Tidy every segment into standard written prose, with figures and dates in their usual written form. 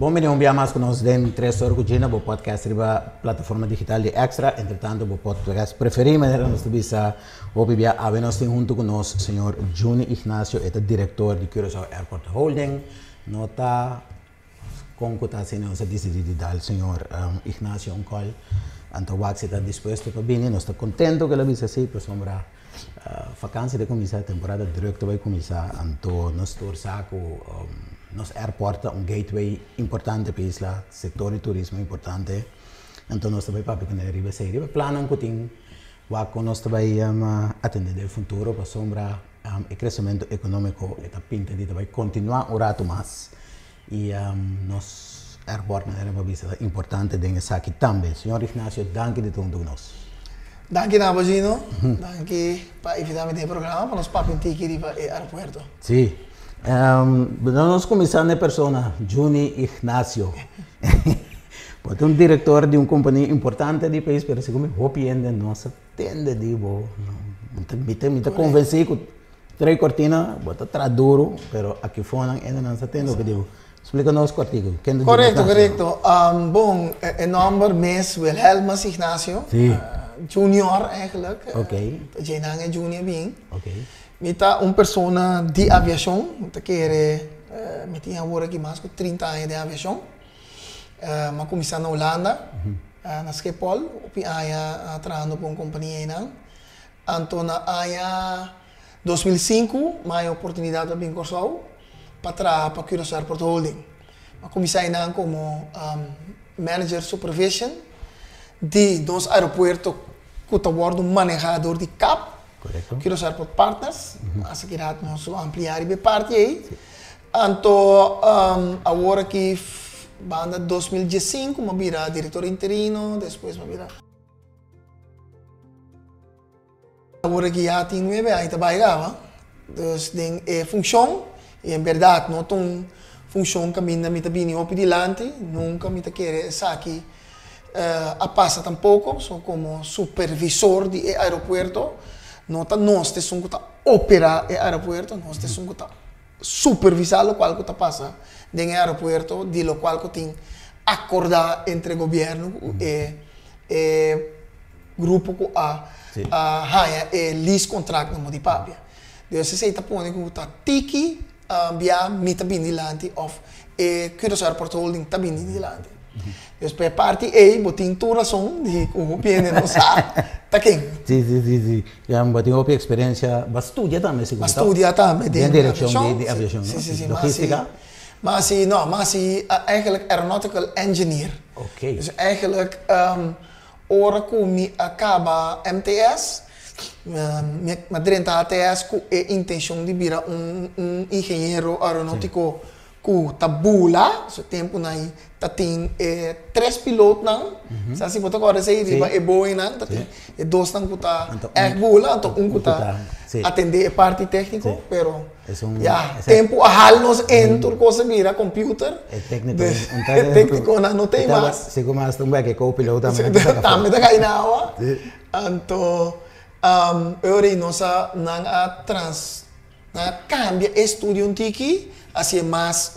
Bom dia, um dia mais com nós dentro 3 horas com o podcast riba plataforma digital de Extra. Entretanto, o podcast preferido, mas nós temos a nós tem junto com nós o senhor Juni Ignacio, é o diretor de Curaçao Airport Holding. Nota com que está sendo decidido dar o senhor Ignacio um call. Então, o que está disposto para vir, nós estamos contentes que ele visse assim, para sombra vacância de começar, temporada direta vai começar. Então, nós torçamos nos airport gateway importante para a isla, setor de turismo importante. Então nós também para pequena riba sei riba plano que tem que nós também atender o futuro para sombra o crescimento econômico e a pinta de vai continuar um rato mais e nos airport é uma visita importante dentro aqui também. Senhor Ignacio, danke de tudo nós. Danke Nabagino, danke para invitar-me no programa para nós papinti aqui riba aeroporto. Sim. Nós começamos a persona, Juni Ignacio. Pode um diretor de uma companhia importante do país, mas se como hopiende nós atende de bo, me convenci com 3 cortinas, bota traduro, pero aqui fora ainda não se atende o que digo. Explica-nos cortigo. Correto. Bom, o nome mês Wilhelmus Ignacio. Junior eigenlijk. Oké. Jenang é junior bem. Oké. Mita persona de aviação, mita quer me tinha agora aqui mais de 30 anos de aviação. Mas comecei na Holanda, na Schiphol, e aí trabalhando para uma companhia aí. Então na área 2005, mais oportunidade para Curaçao para trabalhar para Curaçao Airport Holding. Mas comecei aí como manager supervision de dos aeroportos que eu manejador de CAP. Correto. Curaçao Airport Partners, essa que nós vamos ampliar e parte aí. Então, agora que banda 2015, eu vira diretor interino, depois eu vira. Agora que já tem 9 anos, trabalhava. Então, tem função, e em verdade, não tem função que me está vindo op diante, nunca me está querendo aqui a passa tampouco, sou como supervisor de aeroporto. Nós temos que operar o aeroporto, nós temos que supervisar o qual que passa dentro do aeroporto, de lo qual que tem acordar entre o governo e grupo que haya lease contract no de papia. Então, se está pondo que está tiki, via mita bem dilante of Curaçao Airport Holding está bem dilante. Depois parte aí, botin tu razão de o piene não sabe, tá quem? Sim. Já botin uma experiência, mas estudia também, se mas estudia também de direção de aviação, sim, logística. Mas eigenlijk aeronautical engineer. Oké. Dus eigenlijk ora que me acaba MTS, me 30 ATS com a intenção de virar engenheiro aeronáutico com tabula, so tempo naí tem 3 pilotos não, se assim botar agora sei riba é Boeing não, tem 2 não que tá bula, então que tá atender a parte técnica, pero tempo a halnos entro coisa vira computer, técnico não tem mais. Se como as também que o piloto também tá caindo água, então eu nossa na cambia estudio tiki assim mais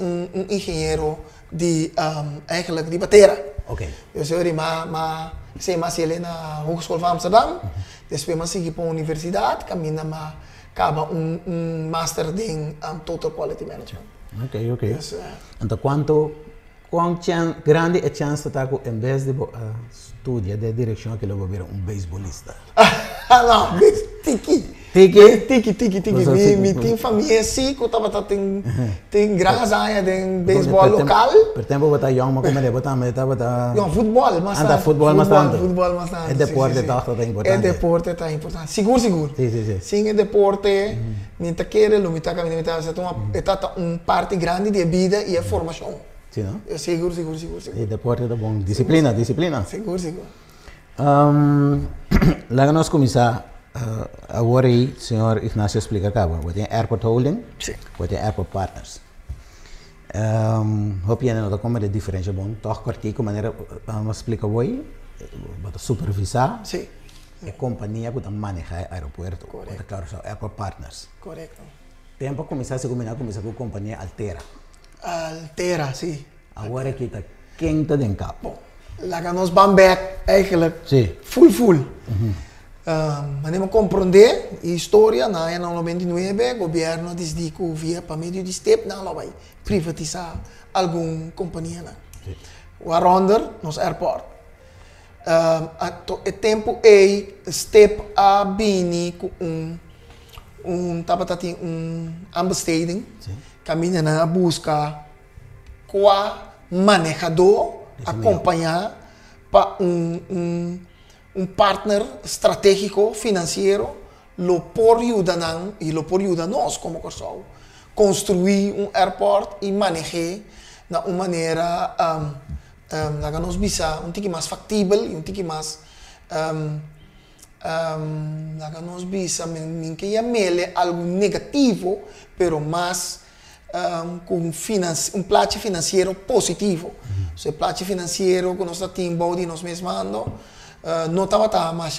engenheiro de eigenlijk de batera. Oké. Dus eu sei mais ele na Hogeschool van Amsterdam. Depois mas segui para a universidade, caminha mas acaba master em Total Quality Management. Ok. Então quão grande é a chance de em vez de estudar de direção que ele vai virar beisbolista? Não, tiki. Me tem família assim, que eu tava tem graça aí de beisebol local. Per tempo botar young, mas como ele botar futebol, mas futebol mais tanto. Futebol mais tanto. É deporte tá importante. É deporte tá importante. Seguro. Sim. Sim, é deporte. Me tá querendo, me tá parte grande de vida e a formação. Sim, não? Seguro. E deporte tá bom. Disciplina. Seguro. Lá nós começar agora aí, senhor Ignacio explica cá, você tem Airport Holding, você tem Airport Partners. Hope não como é diferença bom, toch cortico maneira vamos explicar hoje, você supervisar. Sim. A companhia que maneja o aeroporto, correto. Claro, Airport Partners. Correto. Tempo começar a combinar com a companhia Altera. Altera, sim. Agora que está quente de cap. Bom, lá que nós vamos back, eigenlijk, Sim. full. Mas não compreender a história, na ano 99, o governo decidiu via para meio de step, não vai privatizar alguma companhia. O Aronder, nos airport. O tempo é step a bini com tabatati ambesteding, caminha na busca qual manejador acompanhar para partner estratégico financeiro lo por ajudar e lo por ajudar nós como corso construir airport e manejar de uma maneira que nos bisa tique mais factível e tique mais que nos bisa que ya mele algo negativo pero mais com plano financeiro positivo. Se o plano financeiro que nós temos de nós mesmos não estava mais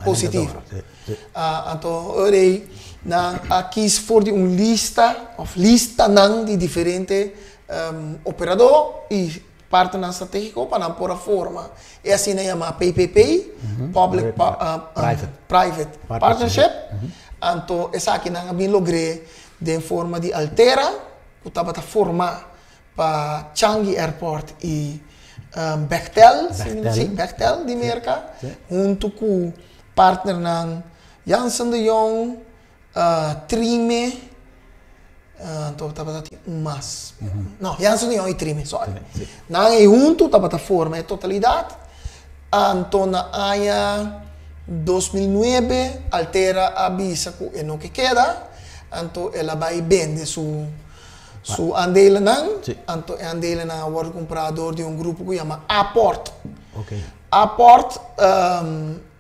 positivo. Então, aqui for de lista de diferentes operadores e partner estratégico para pôr a forma. É assim que chama PPP, Public Private Partnership. Então, essa aqui nós logramos de forma de Altera, que estava a formar para Changi Airport e Bechtel de Merca, junto com partner ng Janssen de Jong, Trime, então estava mas não, Janssen de Jong e Trime, sorry. Nang junto estava a forma a totalidade, então na ano 2009 Altera avisa que não que queda, então ela vai vender su aandelen anto aandelen wordt comprador de grupo que chama Aport. Aport,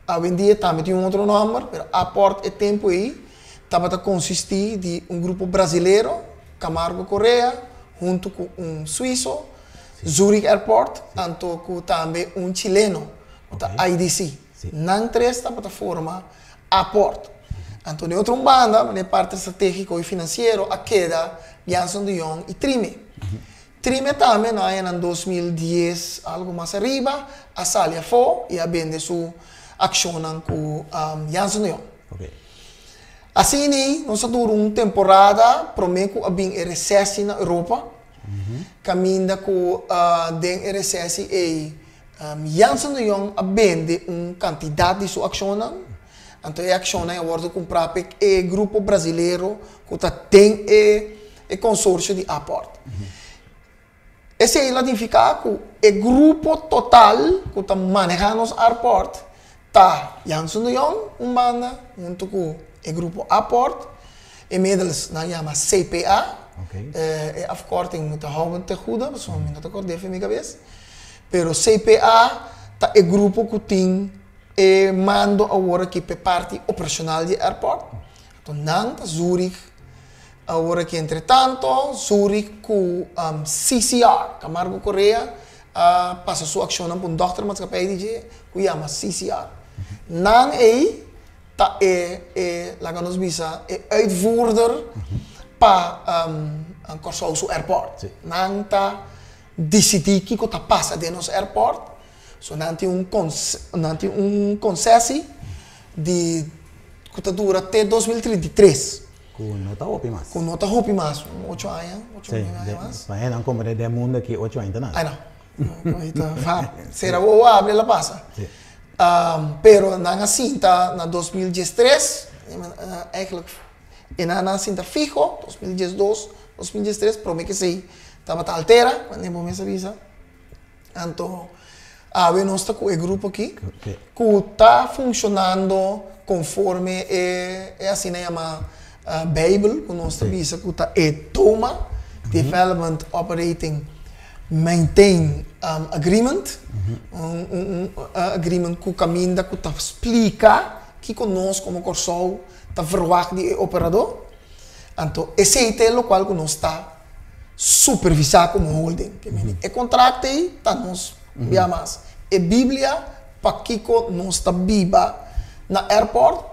hoje em dia também tem outro nome, mas Aport é tempo aí, estava a consistir de grupo brasileiro, Camargo Correa, junto com suíço, Zurich Airport, anto com também chileno, IDC. Não três estava a formar Aport. Anto de outra banda, na parte estratégica e financeira, a queda Janssen de Jong e Trime. Trime também, em 2010, algo mais arriba, a Salia foi e a vende sua ação com Janssen de Jong. Assim, nós durante uma temporada, prometo a vir recesso na Europa, caminha com den recesso e Janssen de Jong a vende uma quantidade de sua ação. Então, a ação é a comprar o grupo brasileiro que tem o consórcio de Aport. Esse aí significa que o grupo total que está manejando os airportos está Janssen de Jong, banda, junto com o grupo Aport, e middels chama CPA, é a afkorting met de houden te goede, dat is een minuut akkoord, even mijn cabeça. Pero CPA está o grupo que tem mando agora que é parte operacional do airport. Então, Nanta, Zurich, agora que entretanto, Zurich com CCR, Camargo Correa, passa sua ação para dochter maatschappij que chama CCR. Nan tá lá que nos visa, uitvoerder para o airport. Nanta decidi que está passa de nos airport. So, nanti concessi de que dura até 2033. Com nota hopi mais. Com nota hopi mais, 8 anos. Mas não como de mundo que 8 anos não. Ah, não. Será o abre la passa. Pero na cinta na 2013, eigenlijk na cinta fijo, 2012, 2013, promete que sim, estava a altera, mas nem vou me avisa. Então nós estamos com o grupo aqui, que está funcionando conforme assim chama Bible, que nós estamos que está TOMA, Development Operating Maintain Agreement, agreement que caminha, que está explica que nós como Corsol está verwacht de operador. Então, esse é o qual que nós está supervisar como holding. O contrato está nos mais. E Bíblia para que nós está viva na airport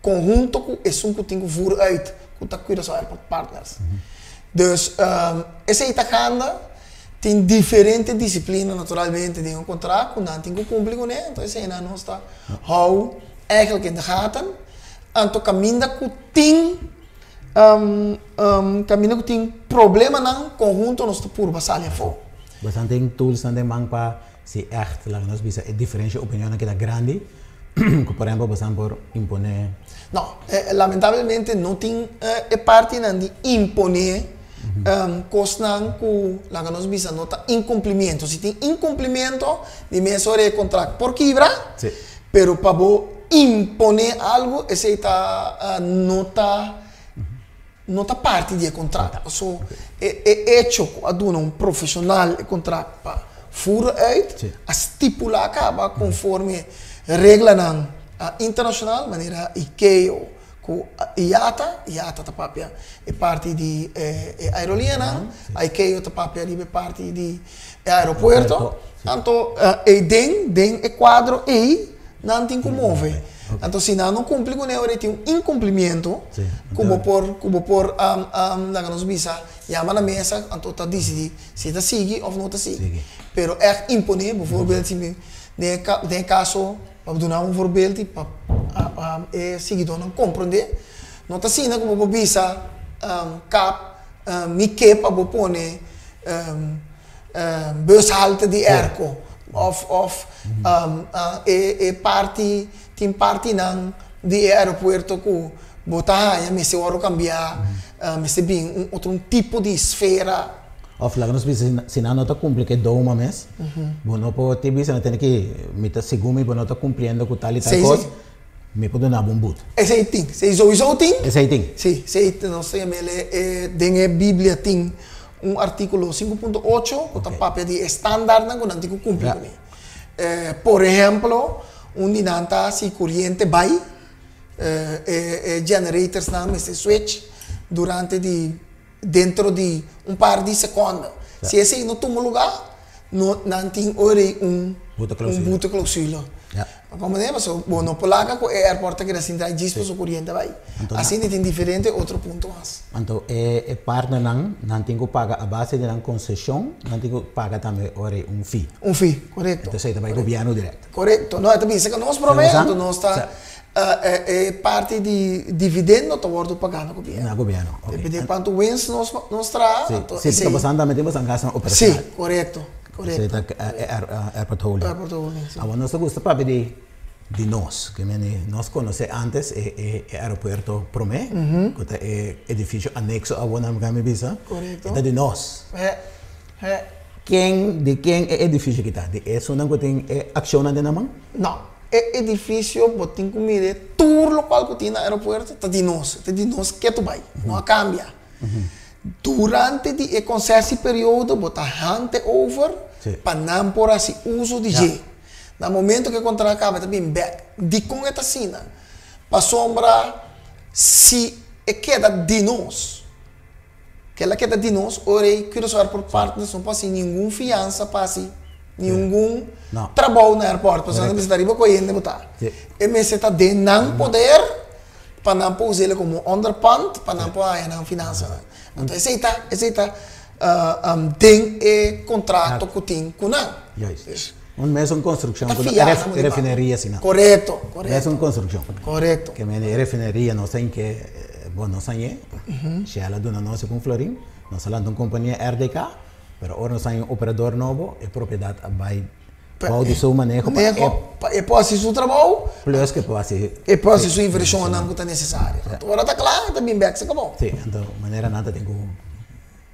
conjunto com esse que tem que vooruit que está cuidando dos airport partners. Dus esse está ganda tem diferentes disciplinas, naturalmente, tem um contrato, que não tem que cumprir com ele, então esse não está. How, eigenlijk in de gaten, então caminha que tem, caminha que tem problema no conjunto, nós estamos por passar ali fora. Bastante tem tools também para se echt, lá nós bisa diferente opinião que é grande, que por exemplo, bastante por imponer. Não, lamentavelmente não tem parte de imponer coisas que lá nós bisa nota incumprimento. Se tem incumprimento, de mesmo é contrato por quebra, pero para imponer algo, esse está nota parte do contrato. So, é hecho quando um profissional é contrato para fura uit, a estipular acaba conforme regra internacional, maneira ICAO, com IATA tá papia é parte de aerolínea, a ICAO tá papia é parte de aeroporto, então den é quadro e não tem como mover. Então se não cumpre com ele, tem incumprimento, como por nós visa, chama na mesa, então tá decidir se tá sigue ou não tá sigue. Pero é imponer, bijvoorbeeld, tem caso, para dar voorbeeld, para seguidor não compreender, não tá assim, como visa cap, me que para pôr bushalte de airco, of parte tem parte não de aeroporto que botar, me se oro cambiar, me se bem outro tipo de esfera. Of lá nós bisa se não está cumprindo que do uma mês, bom não pode bisa não tem que me tá seguro bom não está cumprindo com tal e tal coisa, me pode dar bom boot. Esse aí tem, esse sowieso tem. Esse aí tem. Sim, esse não sei ele tem a Bíblia tem artículo 5.8 que tá papel de estándar não tem que cumprir. Por exemplo, dinanta se corrente vai, generators não esse switch durante dentro de par de segundos. Se esse não toma lugar, não tem buta clausula. Como demos, não polaca com aeroporto que assim traz dispo so corrente vai. Assim tem diferente outro ponto mais. Então é parte não tem que pagar a base de concessão, não tem que pagar também fee. Fee, correto. Então isso vai governo direto. Correto. Não é também isso que nós prometemos, nós está parte de dividendo está sendo pagado no governo. No governo. Depende de quanto wins nós traz. Se está passando também temos gasto operacional. Sim, correto. Correto. Airport holding. Agora nós gosta para pedir de nós, que nós conhecemos antes o aeroporto Promé, que é edifício anexo a uma visa. Correto. É de nós. De quem é edifício que está? É só não tem ação na mão? Não. É edifício, botem comida, tudo local que tem no aeroporto, está de nós que tu vai, não cambia. Durante o concessi período, botar handover para não por assim uso de G. No momento que o contrato acaba, também back. De com esta cena, para sombra, se queda de nós, que ela queda de nós, ora, quero saber por parte, não passa nenhuma fiança, passa nenhum trabalho no aeroporto, para não precisar ir para corrente, botar. E me está de não poder, para não pôr ele como underpant, para não pôr aí na finança. Então, esse tem contrato que tem com não. Mesmo construção, refinaria assim. Correto. Mesmo construção. Correto. Que a refinaria não sei que, bom, não sei, se ela dona nossa com Florim, nós falamos de uma companhia RDK, mas agora nós temos um operador novo, e propriedade vai de seu manejo. E pode ser o trabalho. Plus que pode ser. E pode ser sua inversão não está necessária. Agora está claro, está bem back, se acabou. Sim, então, de maneira nada tem que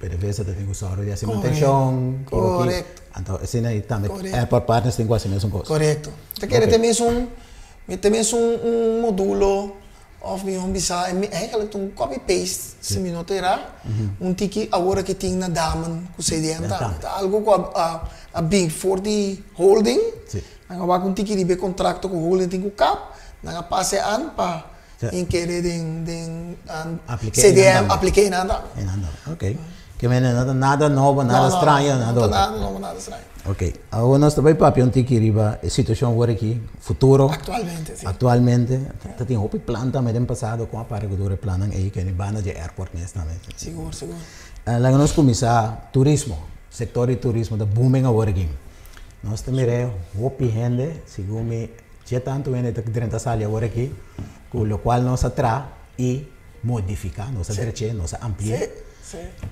PDVSA tem que saber de manutenção. Correto. Então, assim aí também Airport Partners tem quase a mesma coisa. Correto. Você quer ter mesmo um módulo of me bisa eigenlijk um copy paste se me noterá tiki agora que tem na Daman com CDM algo com a big for the holding nga ba kung tiki ribe contrato com holding tem com cap nga passe an pa em querer den CDM apliquei nada ok que nada novo nada estranho nada estranho. Ok, agora nós também para um tiki riba a situação agora aqui futuro atualmente tem hopi planta mas no passado com a paragodora planan aí que é banda de airport mesmo seguro lá nós começar turismo sector de turismo está booming agora aqui. Nós também é hopi gente, segundo já tanto gente que dentro sala agora aqui, com o qual nós atra e modificar, nós crescer, nós ampliar.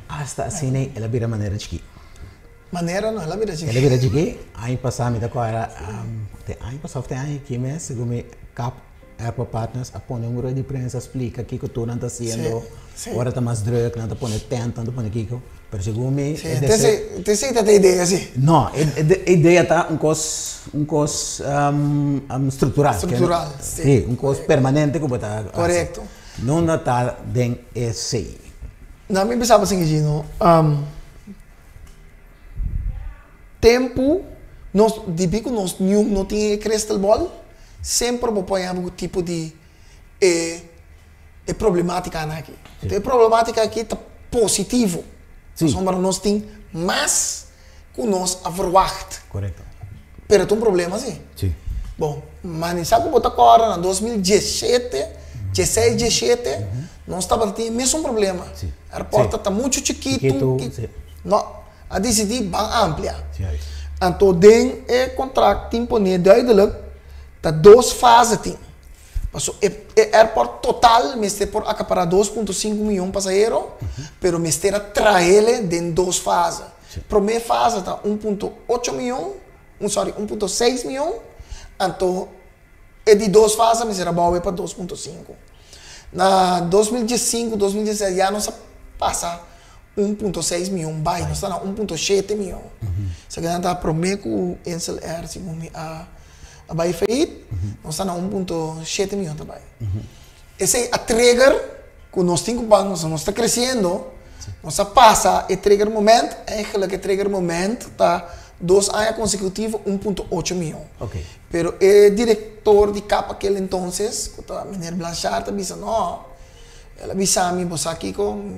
Hasta assim ela vira maneira de aqui. Maneira não, ela vira de Ela vira de aqui, aí passamos da agora, aí passamos tem aí que mês, segundo cap Airport Partners, a pôr um grande imprensa explica que tu não está sendo, agora está mais druk, não está pondo tempo, não está pondo aqui, mas segundo me, te sei a ideia assim? não, a ideia está cos estrutural, sim, cos permanente que está, correto, não está dentro esse. Não me pensava assim que não, tempo, nós de bico nós não tinha crystal ball. Sempre vou pôr algum tipo de problemática aqui. Então, a problemática aqui está positivo. Nós temos mais que nós a verwacht. Correto. Mas tem um problema, sim. Sim. Bom, mas sabe como está agora, em 2017, 16, 17, nós estávamos tendo o mesmo problema. Sim. A aeroporto está muito chiquito. Não, a decidir bem ampla. Então, dentro do contrato, tem que pôr duidelijk. Tá 2 fases tem. Passou o aeroporto total, mestre por acaparar 2,5 milhões de passageiros, pero mestre trazer em 2 fases. Primeira fase está 1,8 milhões, 1,6 milhões, então é de 2 fases, mestre vai para 2,5. Na 2015, 2016 já nós passa 1,6 milhões, vai, nós está na 1,7 milhões. Se a gente está prometo o Ensel Air, segundo a vai feito, nós estamos a 1,7 milhões também. Esse é a trigger que nós temos bancos, nós está crescendo, nós passa e trigger momento, eigenlijk trigger momento está 2 anos consecutivos 1,8 milhões. Okay. Pero o diretor de capa aquele então, que está Miner Blanchard, disse não, ela disse a mim, você aqui com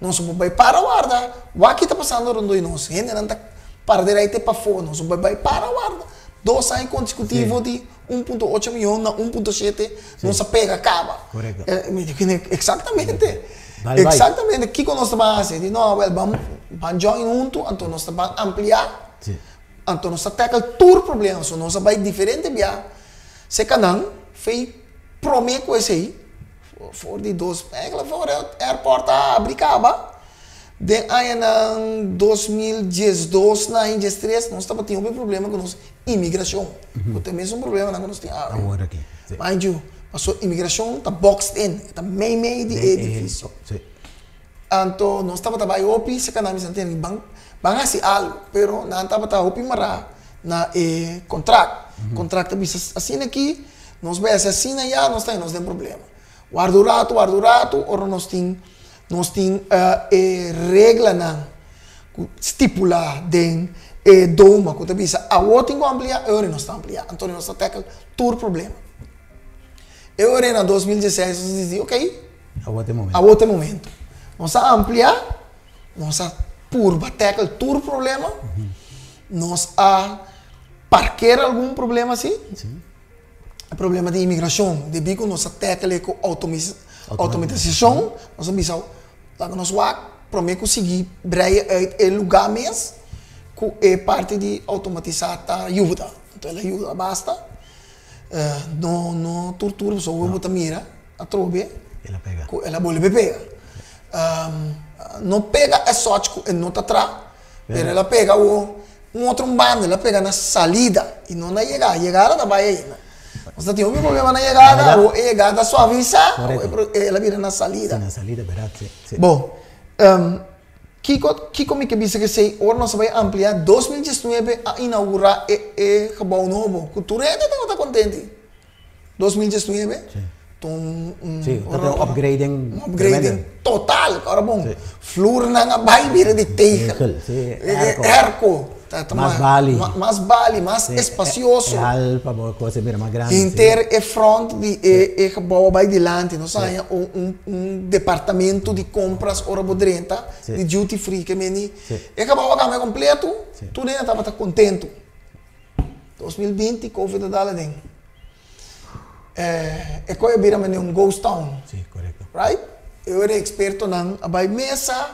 nós vamos para a guarda, o que está passando rondoi nós, gente não está para direita para fora, nós vamos para a guarda. 2 anos consecutivos de 1,8 milhões na 1,7, não se pega, acaba. Correto. Exatamente. Exatamente. O que nós estamos fazendo? Não, vamos join junto, então nós vamos ampliar. Então nós temos todo o problema, nós vamos diferente via. Se cada fez prometo esse aí, for de 2, for aeroporto abricava. De aí em 2012, na 2013, nós estávamos tendo um problema com a imigração. Tem mesmo um problema com nós temos agora aqui. Mind you, a imigração está boxed in, está meio de edifício. Então, nós estávamos trabalhando opi, se cada vez não tem banco, vão fazer algo, pero não estávamos opi mará na contrato. Contrato assim aqui, nós vamos assim já, nós temos problema. Guardo rato, ou nós temos regra na estipula den doma que bisa a outra ampliar eu não está ampliar então nós tackle todo o problema eu na 2016 nós dizia ok a outro momento nós ampliar nós por tackle todo o problema nós parquear algum problema assim problema de imigração de bico nós tackle com automatização nós bisa lá nós prometo conseguir breia o lugar mesmo que é parte de automatizar a ajuda. Então ela ajuda basta. Não tortura, só o bota mira, a trobe. Ela pega. Ela bolha pega. Não pega é só que não está atrás. Mas ela pega outro bando, ela pega na salida e não na chegada. Chegada da vai ainda. Você tem um problema na chegada, ou chegada suaviza, ela vira na salida. Sim, na salida, verdade. Bom, como que disse que sei, agora nós vamos ampliar 2019 a inaugurar o gebouw novo. Cultura está contente. 2019? Sim. Sim, está um upgrading. Upgrading total, agora bom. Flor na vai vira de tegel. Erco. Mais vale, mais espacioso. Coisa mais grande. Inter e front de gebouw vai delante, nós temos departamento de compras ora bodrenta, de duty free que meni. E gebouw é completo, tudo ainda estava contento. 2020 Covid dala ding. E coi vira um ghost town. Sim, correto. Right? Eu era experto nang abay mesa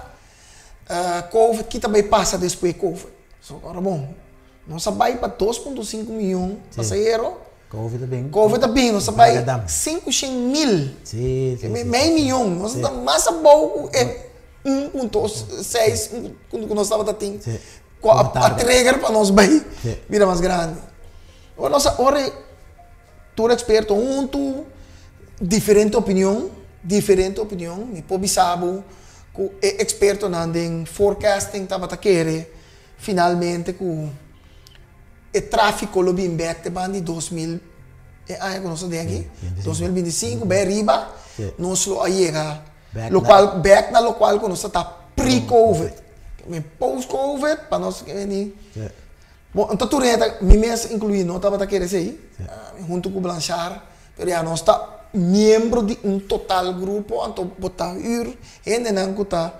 COVID que também passa depois COVID. So, agora bom, nós vai para 2,5 milhões de passageiros. COVID bem. COVID também, nós vai 500 mil. Sim, sim. Meio milhão. Nós estamos mais bom é 1,6 quando nós estávamos assim. A trigger para nós vai vira mais grande. Agora, tu é experto junto, diferente opinião, me pode saber que é experto em forecasting, estava a querer finalmente que o tráfego lo bem back de 2000 nós aqui 2025 bem riba nós lo chega back na local que nós está pre-covid post-covid para nós que vem bom então tu reta me mesmo incluir não estava a querer sei junto com o Blanchard pero já nós está membro de total grupo então botar ainda não que está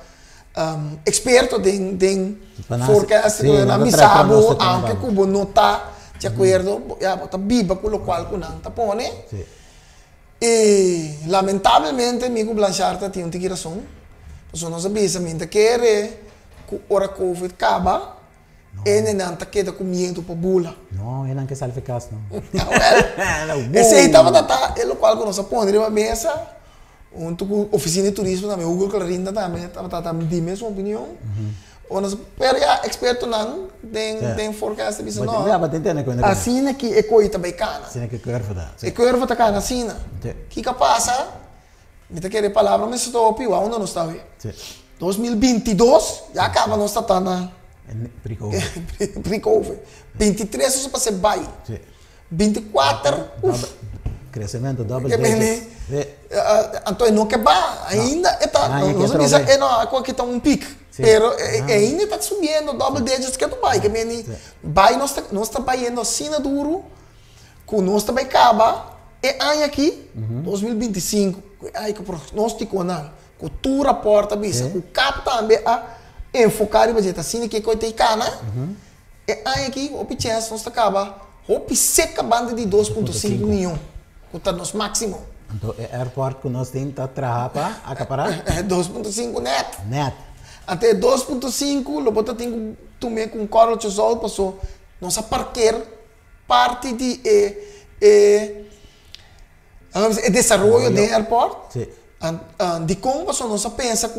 experto em forecast na misabo aunque cubo não está de acordo já está viva com o qual que não está pone e lamentavelmente amigo Blanchard tem uma razão porque nós sabemos que quer que hora covid acaba ele não está queda com medo para bula não ele não quer sair caso não esse aí estava ele qual que nós pone na mesa untuk oficina de turismo também, o Google Clarinda também, estava de mesma opinião. Nós é experto não tem forecast de não. Assim é que é coisa também cana. Assim é que curva dá. É curva tá cana assim. Que passa? Me tá querendo palavra, mas estou opio, onde nós está? 2022 já acaba nós está na pre-covid. 23 só para ser vai. 24 crescimento double digit. Então não quebra ainda está não aqui está pico pero ainda está subindo double digits que tu vai que vai nós está baindo assim duro com nós também acaba aí aqui 2025 aí que prognóstico não cultura porta bisa o cap também a enfocar e budget assim que coisa tem cana aí aqui o chance nós acaba o seca banda de 2,5 milhões que nos máximo. Então, o aeroporto que nós temos está para acaparar? 2,5 net. Net. Até 2,5, lo bota tem que com carro de sol, passou nossa parqueira parte de desenvolvimento do aeroporto. Sim. De como passou nossa pensa que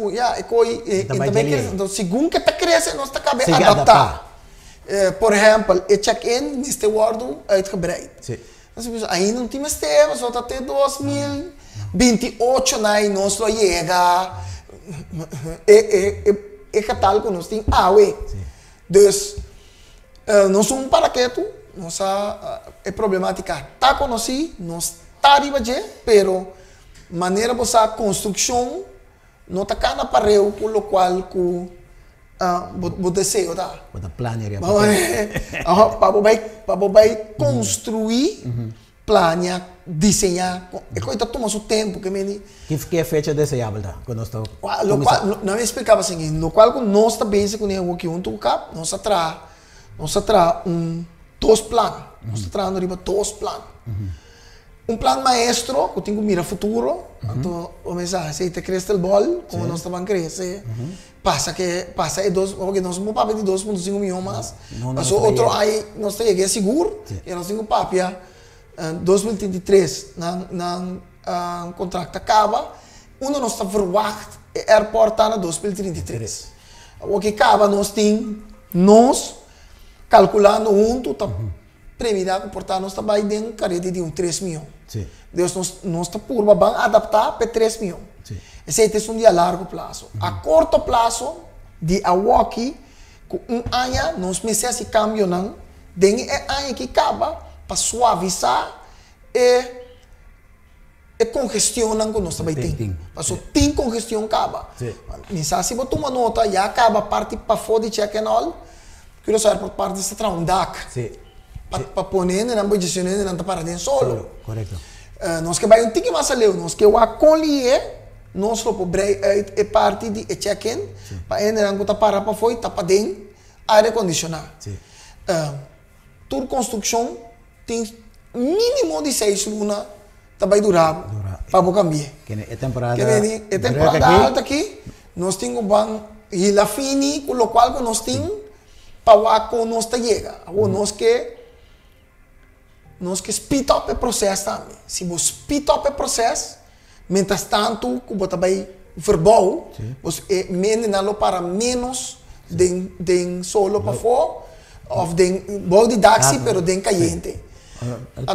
então segundo que está crescendo, nós está cabendo adaptar. Por exemplo, o check-in, Mr. Wardo, uitgebreid. Sim. Ainda não temos tempo, só até 2028 nós só chega é catálogo nós temos ué. Então, nós somos paraquedo, nossa é problemática tá conheci, nós tá arriba de, pero maneira bossa construção não tá cana pareu com o qual com o desejo tá. Bota planear para vai construir, planear, desenhar. É coisa toma seu tempo que me. Que é a fecha desejável tá? Quando nós estamos. Não me explicava assim, no qual nós está bem com o que junto cap, nós traz dois planos, nós traz arriba dois planos. Plano maestro, que eu tenho mira futuro, então o mensagem, se te cresce o bol, como nós estamos crescer, passa é porque nós não papo de 2,5 milhões mais, mas outro aí nós temos seguro, e nós temos papo já 2033 na contrato acaba, nós está verwacht airport na 2033. O que acaba nós calculando junto premidade portanto nós está aí dentro carede de 3 milhões. Deus nós está por adaptar para 3 milhões. Esse é um dia a largo prazo. A curto prazo de aqui com ano nós meses esse cambio não, den ano que acaba para suavizar e congestão que nós também tem. Passou tem congestão acaba. Mensagem se botar uma nota já acaba parte para fora de check and all. Quero saber por parte dessa traundac. Para pôr na posição não está para dentro solo. Correto. Nós que vai um tique mais além, nós que o acolher nós lo pobrei é parte de check-in para ele não está para foi tá para dentro ar condicionado. Toda construção tem mínimo de 6 lunas tá vai durar para o cambiar. É temporada. É temporada alta aqui. Nós temos E la fini, com o qual nós temos, para o nós chega. Nós que speed up o processo também. Se você speed up o processo, mientras tanto, que você vai verbal, você menina para menos de solo para fora, ou de body daxi, pero de caliente.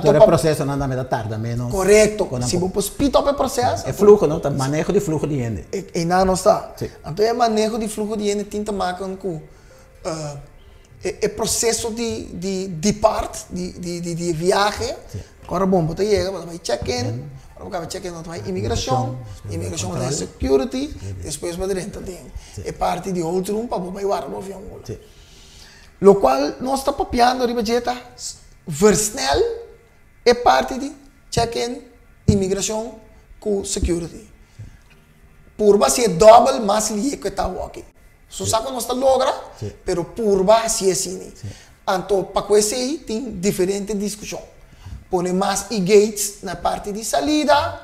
Todo o processo não anda tarde, menos. Correto. Se você speed up o processo, é fluxo, não? Tá manejo de fluxo de gente. E não está. Então, é manejo de fluxo de gente tem que marcar com o processo de parte, de viagem. Agora, bom, você chega, você vai check-in, você vai check-in, você vai imigração vai security, depois você entra dentro. É parte de outro room para você guardar o avião. O qual nós estamos papiando, ribajeta, versnel é parte de check-in, imigração com security. Por ser double, mais liga que está aqui. So saco nós logra, pero purba assim é assim. Então, para conhecer aí, tem diferente discussão. Põe mais e-gates na parte de saída,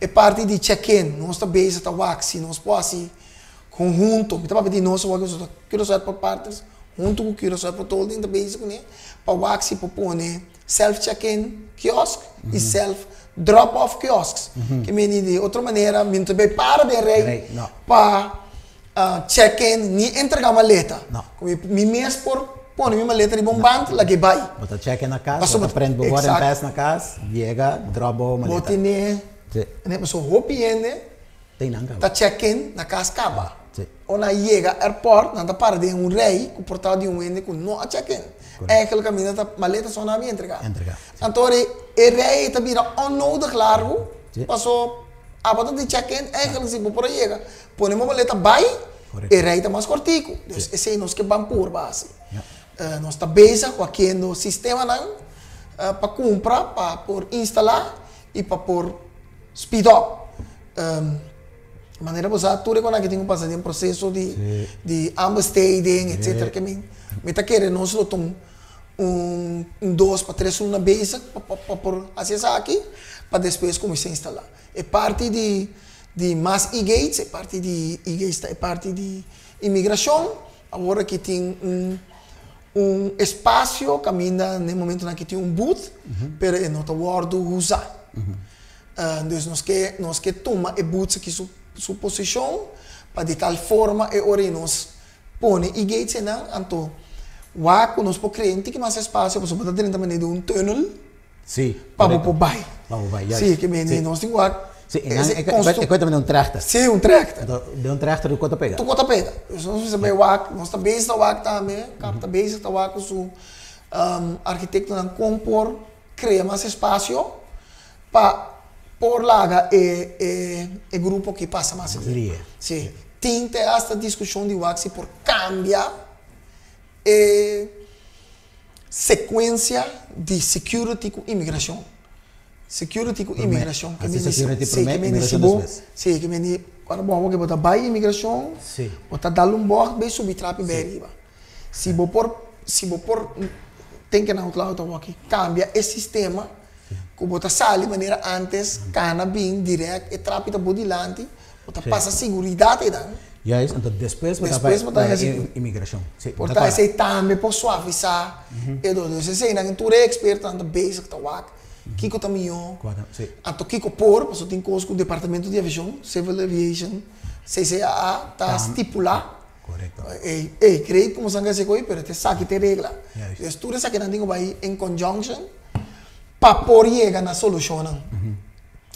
e parte de check-in. Nós está base está waxi, nós pode conjunto. Me tá para pedir nós o que nós por partes, junto com o que nós por todo dentro base com para waxi para pôr self check-in kiosk e self drop-off kiosks. Que me de outra maneira, me também para de rei para check-in, nem entregar maleta. Me mesmo por minha maleta de bombante, lá que vai. Bota check-in na casa, bota prende o boarding pass na casa, chega, dropa a maleta. Bota né, pessoa roupiende, tá check-in na casa acaba. Ou na chega airport, nada para de rei, com o portal de ende com não check-in. É aquele caminho da maleta só não me entregar. Então, o rei está vira onnodig largo, passou a bota de check-in, é aquele que por aí chega. Põe uma maleta vai, e rei está mais cortico. Então, esse é nós que vamos por base. Nós está base com aquele sistema para comprar, para por instalar e para por speed up. De maneira que tudo quando que tem que passar um processo de understanding, etc. Que me está querendo nós lutar 2 para 3 na base para por acessar aqui, para depois começar a instalar. É parte de mais e-gates, é parte de e-gates, é parte de imigração. Agora que tem espaço, caminha no momento em que tem booth, pero é não está guardo usar. Então nós que toma e booth aqui sua posição, para de tal forma e ora nós põe e-gates não, então o nós por cliente que mais espaço, para botar dentro também de túnel. Sim. Para o pai. Sim, que nós temos Sim, é coisa de tractor. Sim, tractor. De tractor do Cota Pega. Do Cota Pega. Nós sabemos nós está base da também, capta base da com o arquiteto não compor, cria mais espaço para por lá é grupo que passa mais. Sim. Tem esta discussão de WAC por cambiar sequência de security com imigração. Security com imigração. Que security primeiro, imigração depois. Sim, que me quando bom que botar vai imigração, botar dar bordo bem subir trap bem arriba. Se vou por tem que não claro então aqui cambia esse sistema que botar sali de maneira antes cana bem direto e trap da bodilante, botar passa segurança e dan. Então depois botar imigração. Portanto, esse também por suavizar. E do se não tu é expert na basic da WAC. Kiko também então Kiko por, porque tem coisa com o departamento de aviação, Civil Aviation, CCAA, está estipulado. Correto. Creio como sanga se coi, pero te saque te regla. Então tudo isso que não tem vai em conjunction para por chegar na solução.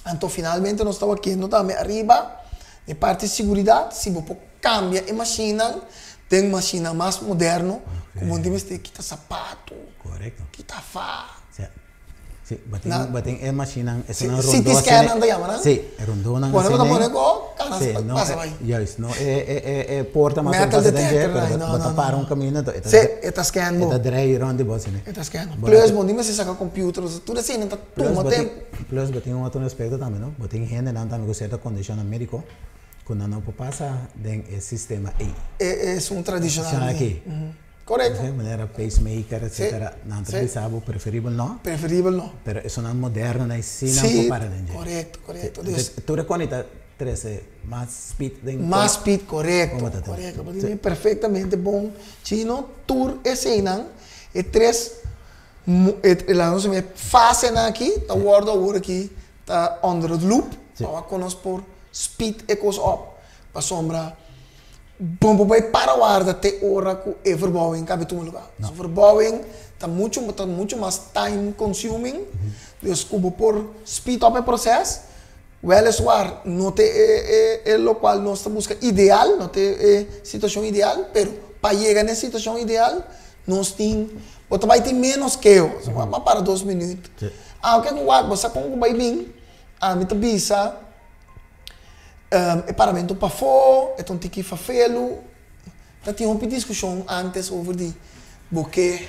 Então finalmente nós estamos aqui, nós estamos arriba, de parte de segurança, se você cambia a máquina, tem uma máquina mais moderna, como temos que quitar sapato, quitar faca. Sim, batem é máquina, é uma rondona. CT scan anda chama, né? Sim, é rondona. Quando você põe go, passa vai. Não é porta mais metal detector, não para um caminho, então. Sim, está scan bo. Está dry round você, né? Está scan. Plus, bom, dime se saca computer, tudo assim, não tá toma tempo. Plus, batem um outro aspecto também, não? Batem gente não também com certa condição médico, quando não passa dentro do sistema aí. É um tradicional aqui. Correto. De maneira pacemaker, etc. Não precisava, preferível não. Preferível não. Pero isso não é moderno, né? Sim, não para dentro. Correto. Tu reconhece, 13 más speed de Más speed, correcto. Como tá Correcto. Sim. Perfeitamente bom. Chino, tour escena, e três, lá nós me fazem aqui, tá guarda agora aqui, tá under the loop, tá conosco por speed e coisa up, para sombra. Bom, vai para o ar até hora que é verbouwing, cabe tu lugar. So verbouwing tá muito mais time consuming, dus como por speed up o processo. Weliswaar, não tem o qual nós estamos buscando ideal, não tem situação ideal, pero para chegar nessa situação ideal, nós temos, você vai ter menos que eu, mas para 2 minutos. O que é que você vai bem, me tabisa, paramento para fora, é um tiki fafelo, já tinha uma discussão antes sobre porque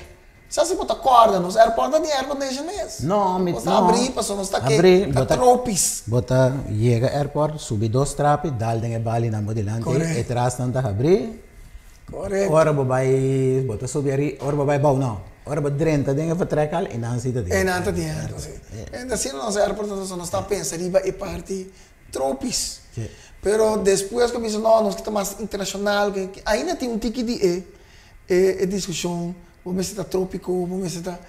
se você acorda nos aeroportos de air-condition mesmo. Não, você abrir, passou nos aqui, tá tropis. Bota, chega ao aeroporto, sube 2 trapos, dá a bala na modelante, e atrás não tá abrir. Correto. Ora vai, bota subir aí, ora vai bom não. Ora vai drenta, denga vertrekken e não se dentro. E não tá dentro. E assim nos aeroportos nós está pensando, riba e parte tropis. Pero depois que eu penso, não, nós que tá mais internacional, ainda tem tipo de discussão. Vamos estar trópico, vamos estar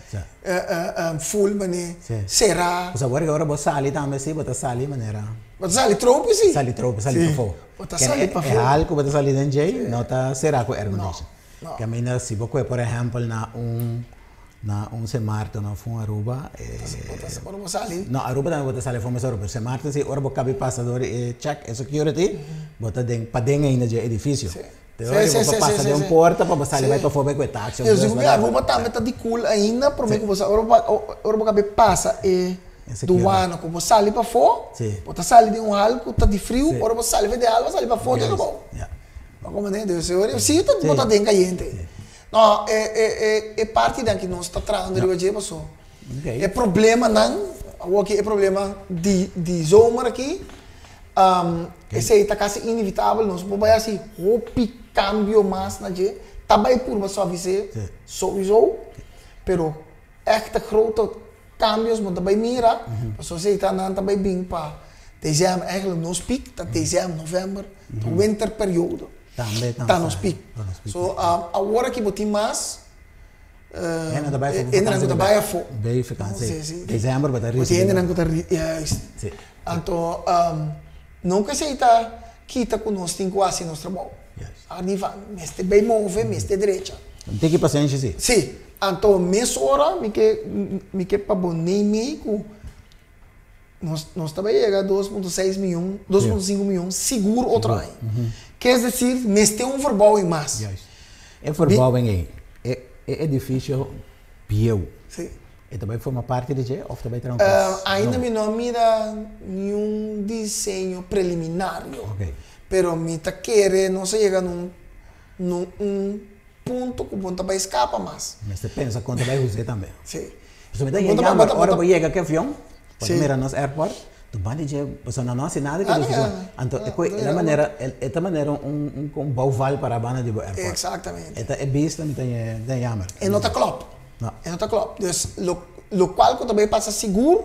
full, mané. Será? Você agora você sali também, sim, você sali maneira. Você sali trópico, sim? Sali trópico, sali para fora. Você sali para fora. É algo que você sali dentro de não tá será com air-condition. Que a minha se você por exemplo na semarto na fun Aruba. Você sali? Não, Aruba não você sali fun mas Aruba. Semarto se ora você cabe passador e check security, você tem para dentro ainda de edifício. Você passa de porta para passar vai para fora com táxi. Eu digo que a Aruba também está de cool ainda, por mim que você Aruba passa e do ano que você sai para fora, você sai de algo está de frio, agora você sai de algo, sai para fora de bom. Como nem Deus, sim, está botando dentro caliente. Não, é parte da que nós está trazendo de hoje passou. É problema não, aqui é problema de zomer aqui. Esse está quase inevitável, nós vamos assim, roupa cambio mais na gente, também por uma só vez, sowieso, pero echt grote cambios moet erbij mira, zoals je dan também bem para dezembro, eigenlijk nos piek, dat dezembro, novembro, de winterperiode, tá nos piek. So agora que botem mais, ainda daarbij voor, bem vakantie, dezembro, mas risco. Ainda não está juist. Então, nunca se está quita com nós tem quase nosso trabalho. Arriva, meste bem move, meste direita. Tem que paciência sim. Sim. Então, mês hora, me que para bom nem meio, nós também chega 2,6 milhões, 2,5 milhões seguro outro ano. Quer dizer, meste verbal em mais. É verbal em é difícil pieu. Sim. E também foi uma parte de ou também tranquilo. Ainda não mira nenhum desenho preliminar. Pero me tá querendo, não se chega num ponto que o ponto vai escapar mais. Mas você pensa quanto vai usar também. Sim. Você me dá agora vai chegar que avião, quando mira nos airport, tu vai dizer, você não nossa nada que diz. Então, é maneira um bauval para a banda de airport. Exatamente. É visto, não tem jammer. E não tá klopt. E não tá klopt. Dus lokaal que também passa seguro,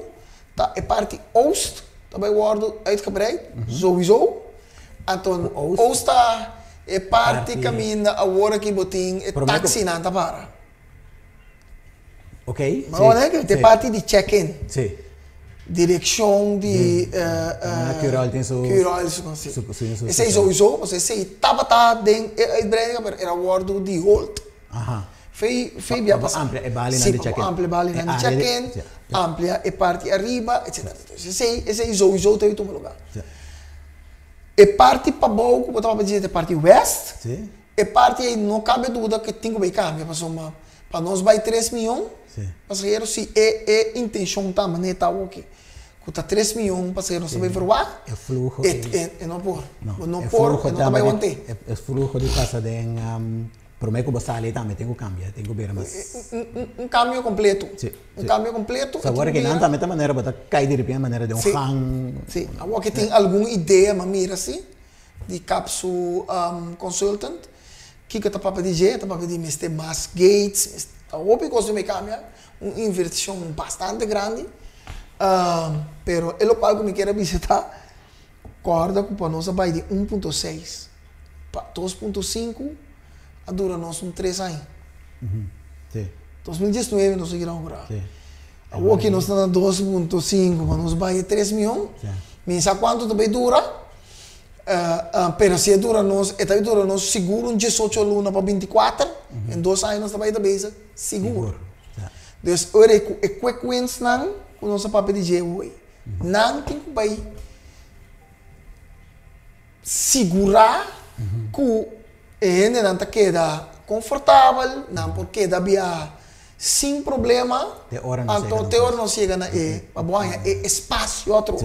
tá é parte oost, também wordt uitgebreid, sowieso. Então, oost é parte caminho agora que botem é táxi na para. Ok? Mas olha que tem parte de check-in. Sim. Direção de Cural tem seu esse é sowieso, você sei tava dentro uitbreiding era woord die holt. Fei via passar. Amplia e bali na check-in. Amplia bali na check-in. Amplia e parte arriba, etc. Esse é sowieso tem todo lugar. E parte para Bogo, eu estava dizendo, é parte west. Sim. E parte aí, não cabe dúvida que tem que vai cambiar. Para nós vai 3 milhões. Passageiros, se é intenção também, né, tá ok. Custa 3 milhões passageiros, você vai voar. É fluxo. É não por. Não por, não vai manter. É fluxo de casa de Prometo que você ali também tem que cambiar, tem que ver mais. Cambio completo. Cambio completo. Agora que não também tem maneira para cair de repente maneira de hang. Sim. Agora que tem alguma ideia, mas mira assim, de capsule consultant, que tá para dizer, tá para pedir Mr. Mas Gates, tá óbvio que me cambia, uma inversão bastante grande, pero é local que me quero visitar, corda que para nós vai de 1.6 para 2.5, a dura nós 3 anos. Sim. 2019 nós inauguramos. Sim. O que nós estamos 2.5, mas nós vai 3 milhões. Mas sabe quanto também dura? Pero se dura nós, dura nós seguro 18 luna para 24, em 2 anos nós também seguro. Então, ora é frequência não, o nosso papel de jeito. Não tem que vai segurar que ele não queda confortável, não porque havia sem problema, então não chega na espaço outro.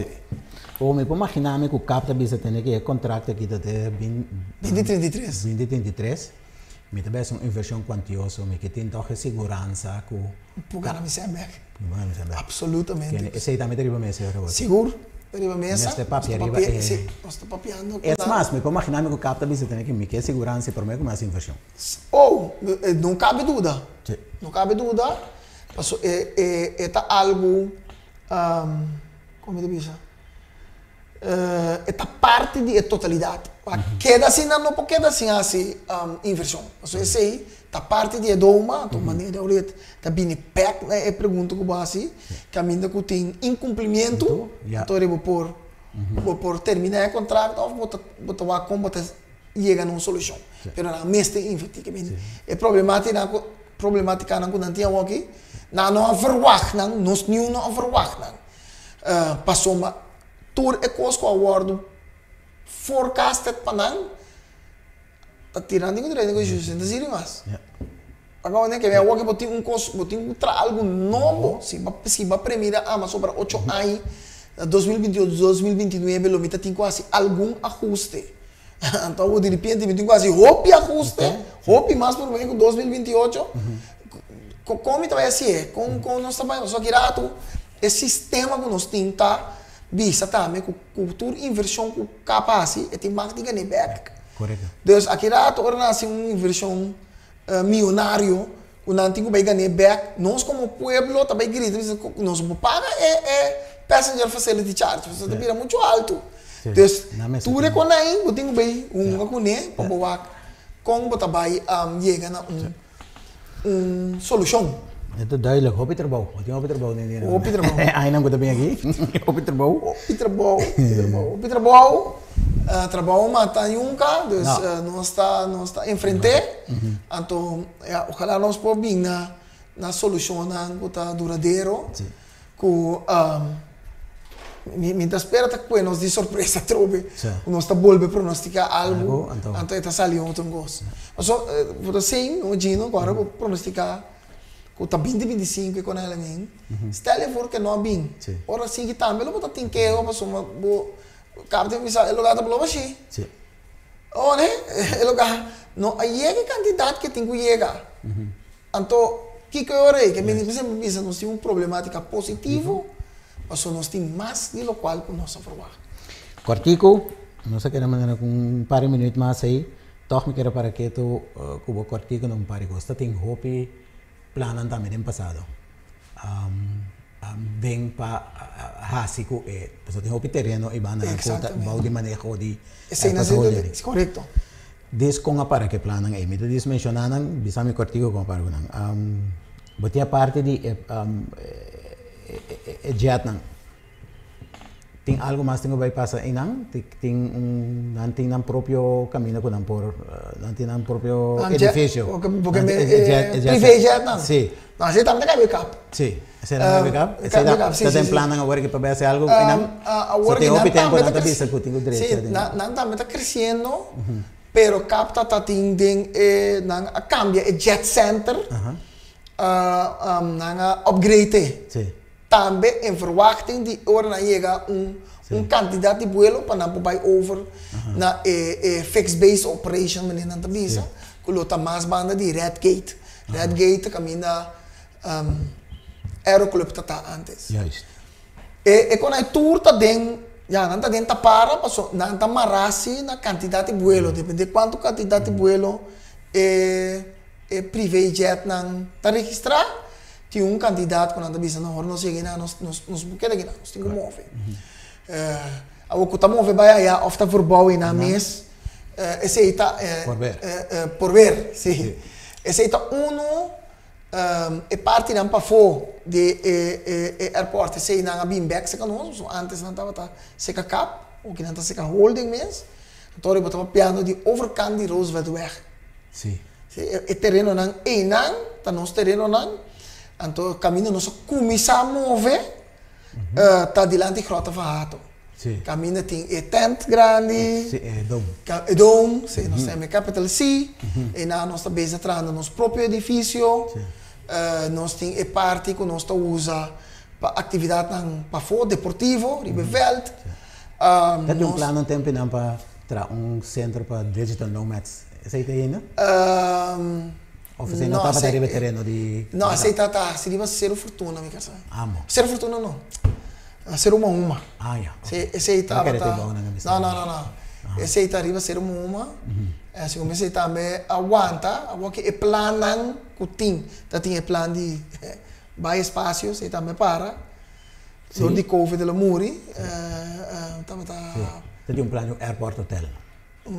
Ou me imaginar que o capta bisa tem que contrato aqui até 2033. 2033. Me também é uma inversão quantiosa, me que tem toque segurança que Pugar me sempre. Absolutamente. Esse também teria para mesa agora. Seguro. Teria mesa. Neste papel arriba nós está papiando. É mais, me imaginar que o capta bisa tem que me que segurança para mim com mais inversão. Ou não cabe dúvida. Sim. Não cabe dúvida. Passo é algo como eu disse. É parte da totalidade. Queda assim não pode queda assim inversão. Isso é aí, tá parte de doma, a maneira de olhar, tá bem pack, é pergunta que base, caminho que tem incumprimento, então eu vou por terminar o contrato, vou como chega numa solução. Pero na mesma efetivamente é problemática não quando tinha aqui, não verwacht não, nós não verwacht não. Passou uma tour é coisa que o awardo forecasted panang tirando ninguém direito com isso não sei mais agora né que é o que botin botin algo novo se vai primeira mas sobre 8 anos 2028 2029 lo mita tem quase algum ajuste então de repente tem quase hope ajuste hope mais por meio com 2028 como vai assim com nós trabalhamos só que rato esse sistema que nós temos tá bisa também com cultura inversão com capaz e tem mais de ganhar back. Correto. Então aqui lá tu orna assim uma inversão milionário o não tem que vai ganhar back nós como pueblo também grita nós não paga passenger facility charge você tá vira muito alto. Então tu reconhece o tem que vai com né para boa com botar vai chega na solução. Itu duidelijk, hopi terbouw. Wat die hopi terbouw nee. Hopi terbouw. Ai não gosta bem aqui. Hopi terbouw. Hopi terbouw. Trabalho mata nunca, dus nós está em frente. Então, ojalá nós podemos na solução que está duradouro. Que mientras espera que nos de surpresa trobe, nós está volve pronosticar algo. Então está saliendo outro gosto. Mas vou assim, o Gino agora vou pronosticar que está 2025 com ela nem. Stelle voor que não bem. Ora sim que também lo botar tem que eu passo uma capta misal el lugar da bloma sim. Oh né? El lugar não aí é que candidato que tem que chegar. Então que ora que me diz nós temos problemática positivo, mas nós temos mais de lo qual que nós aprovar. Cortico, não sei que era maneira com par minutos mais aí. Toch me quero para que tu cubo cortico não pare gosta tem hope planan também no passado. Bem para básico pues tem hope terreno e van a de manejo de correcto. Des com a para que planan me tu diz mencionanan bisa me cortico com para gunan. Botia parte de jetnan. Tem algo mais que vai passar em não tem um próprio caminho com não por não tem um próprio edifício porque private jet não sim não você também quer backup sim você não quer backup você tem plano agora que para fazer algo em não você tem o tempo não tem visa que tem o direito não também está crescendo pero capta tá tendendo não cambia jet center não upgrade sim também em verwachting die ora chega candidato de vuelo para não vai over na fixed base operation meneer na tabisa que mais banda de Red Gate caminha aeroclub tá antes justo quando a tour tá dentro já não tá dentro para passou não tá marasi na quantidade de vuelo depende quanto quantidade de vuelo private jet não tá registrar tinha candidato quando anda bisa não nós chega nós buqueta aqui nós temos que mover O que estamos vendo aí, of está verbouwen na mês, esse aí está por ver, sim. Esse aí está é parte da Pafo de aeroporto, esse aí na Bimbeck, se conosco, antes não estava seca cap, o que não está seca holding mês, então eu estava piano de overkant de Rooseveltweg. Sim. O terreno não é não, tá nosso terreno não, então o caminho nós começar a mover, tá diante de Grota Fahato. Caminho tem tent grande, dom, nós temos Capital C, e nós estamos bezig atrás do nosso próprio edifício, nós temos parte que nós usamos para atividade para deportivo, Riberveld. Tem um plano tempo para centro para digital nomads, esse aí tem, não? Ou você não estava arriba terreno de... Não, esse aí está, seria zero fortuna, me quer Amo. Zero fortuna não. Ser uma. Ah, já. Esse aí estava... Não. Esse aí está arriba ser uma. Se comecei também aguanta, agora que é plano que tem. Tem plano de vários espaços, esse aí também para. Door die COVID de la Muri. Tem um plano airport hotel.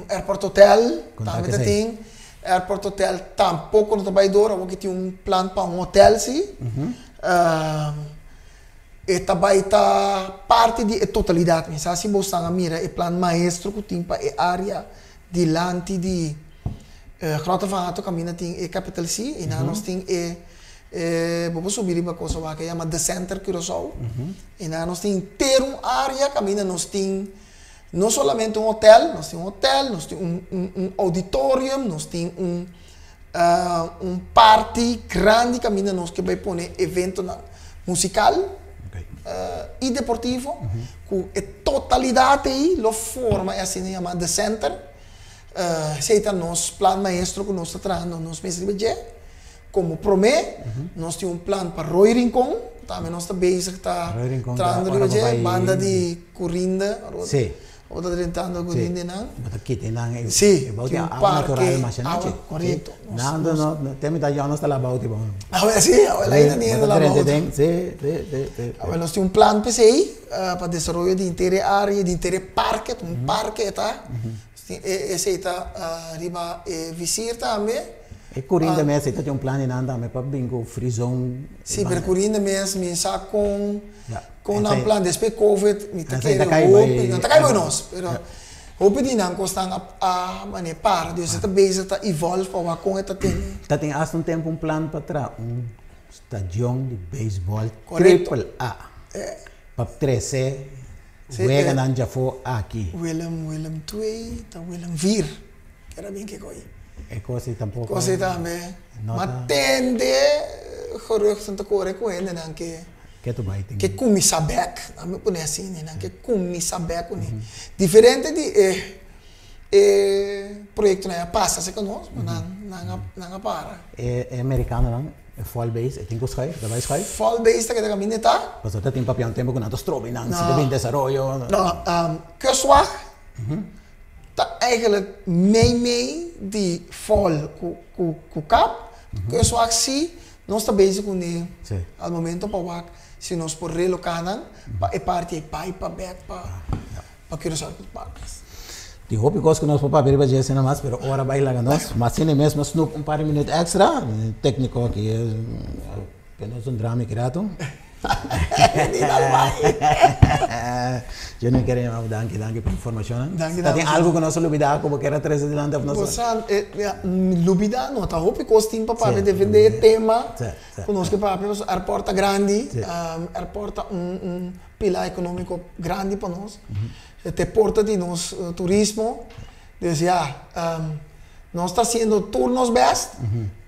Airport hotel, também tem. Airport hotel tampouco não trabalha door, agora que tem um plano para um hotel, sim. E também está parte de totalidade. Mas se você mira o plano maestro que tem para a área diante de Grota Fahato, caminha tem a Capital C, e nós temos vamos subir uma coisa que chama The Center Curaçao. E nós temos inteiro uma área, caminha nós temos não somente um hotel, nós temos um auditório, nós temos um party grande, caminha nós que vai pôr evento musical. E deportivo, com a totalidade aí, a forma é assim chamada The Center. Esse é o nosso plano maestro que nós estamos trabalhando no mês de budget. Como promê, nós temos um plano para Roy Rincon, também nós estamos bezig trabalhando no budget, banda de Corinda. Sim. Ou está tentando Corinda, não? Aqui tem não. Sim, tem um parque. Correto. Não, tem muita gente não está lá about bom. Sim, ainda nem lá about. Sim. Nós temos um plano PCI para desenvolver de inteira área, de inteiro parque, parque, tá? Esse está arriba visir também. E Corinda mesmo, tem um plano ainda para bingo free zone. Sim, para Corinda mesmo, está com um plano depois COVID, me está querendo não está caindo nós, mas hope de não costar a maneira para, Deus está bezig, está evolve para com esta tem. Tem há um tempo um plano para trás, stadion de beisebol Correcto. AAA. Para 13, Wegan já foi aqui. Willem 2, Willem 4, que era bem que coi. É coisa tampouco. Coisa também. Mas tende, gerucht te correr com ele, não que tu vai ter. Que começa back, não me põe assim, não que começa back, né. Diferente de projeto não passa se conosco, não para. É americano não? É fall base, tem que escolher, da vai escolher. Fall base tá que da minha tá. Mas até tem papel um tempo que não estrobe, não, se tem desenvolvimento. Não, Kustwacht. Tá eigenlijk mee die fall com cap, Kustwacht sim, nós está bezig com ele. Al momento para wak, se nós por relocar para parte pai para back para Curaçao com parques. Die hoop ik que nós vamos para ver se não mais, pero ora vai lá nós, mas se nem mesmo snoop um par de minutos extra, técnico aqui, que nós drama criado. Eu não quero mais danke por informação. Tem algo que nós olvidamos como que era 13 de landa para nós. Lubida não, tá hope costing para defender tema. Conosco para aeroporto grande, aeroporto pilar econômico grande para nós. Te porta de nós turismo. Dizia, nós está sendo turnos best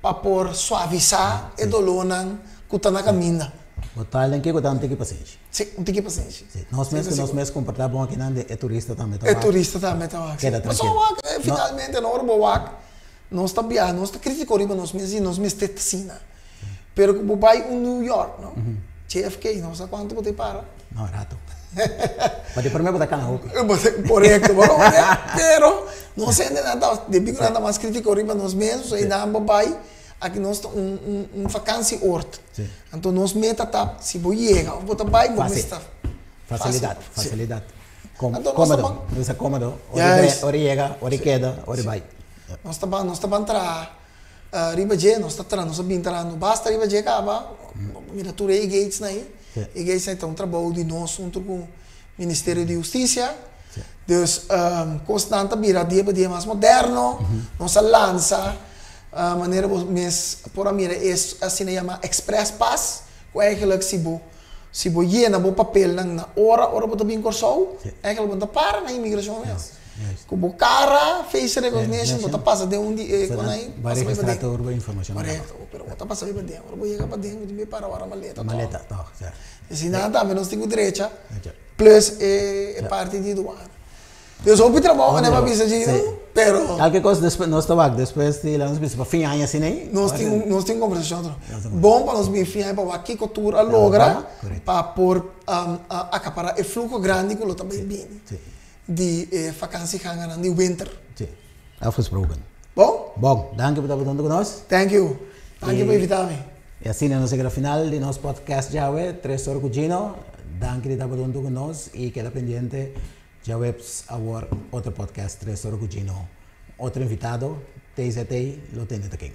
para por suavizar e dolonan kutana caminha. Botar em que eu tenho que paciência. Sim, um tique paciência. Nós mesmos comportamos aqui não é turista também. É turista também tá. Mas só finalmente na hora boa nós está bem, nós está criticando nós mesmos e nós mesmos tecina. Pero como vai New York, não? JFK, não sei quanto você para. Não, rato. Mas para mim botar cana roupa. Correto, pero não sei nada, de big nada mais criticando nós mesmos e não vai aqui nós vacância ort. Então nós meta tá se vou chegar, vou trabalhar, vou estar facilidade. Cómodo, está cómodo. Yes. Ora llega, ora queda, ora vai. Nós estamos entrar riba je, nós estamos entrando, basta riba je acaba, mira tu e gates aí, e gates então trabalho de nós junto com o Ministério de Justiça, dus constante mira dia mais moderno, nossa lança, maneira mes por a mira é assim chama Express Pass, que eigenlijk se bo llena bo papel na hora bo também corso, eigenlijk bo para na imigração mesmo. Como cara, face recognition, você passa de dia, quando aí vai registrar urba informação. Correto, pero você passa bem dentro, vou chegar para dentro, me para a maleta. Maleta, tá, certo. E se nada, menos tenho direita, plus parte de doana. Eu sou trabalho, né, para pensar disso, pero qualquer coisa depois nós trabalhamos, depois de lá nós pensamos para fim aí assim nem. Nós temos conversação. Bom para nós bem fim para aqui cultura logra para por acaparar o fluxo grande que lo também bem. Die vakantie gaan aan die winter. Sim, afgesproken. Bom? Bom, danke por estar falando conosco. Thank you. Danke por invitar-me. E assim nós chegamos ao final de nosso podcast já é 3 horas com Gino. Danke por estar falando conosco e queda pendiente já é agora outro podcast 3 horas com Gino. Outro invitado, TZT, lo tem aqui.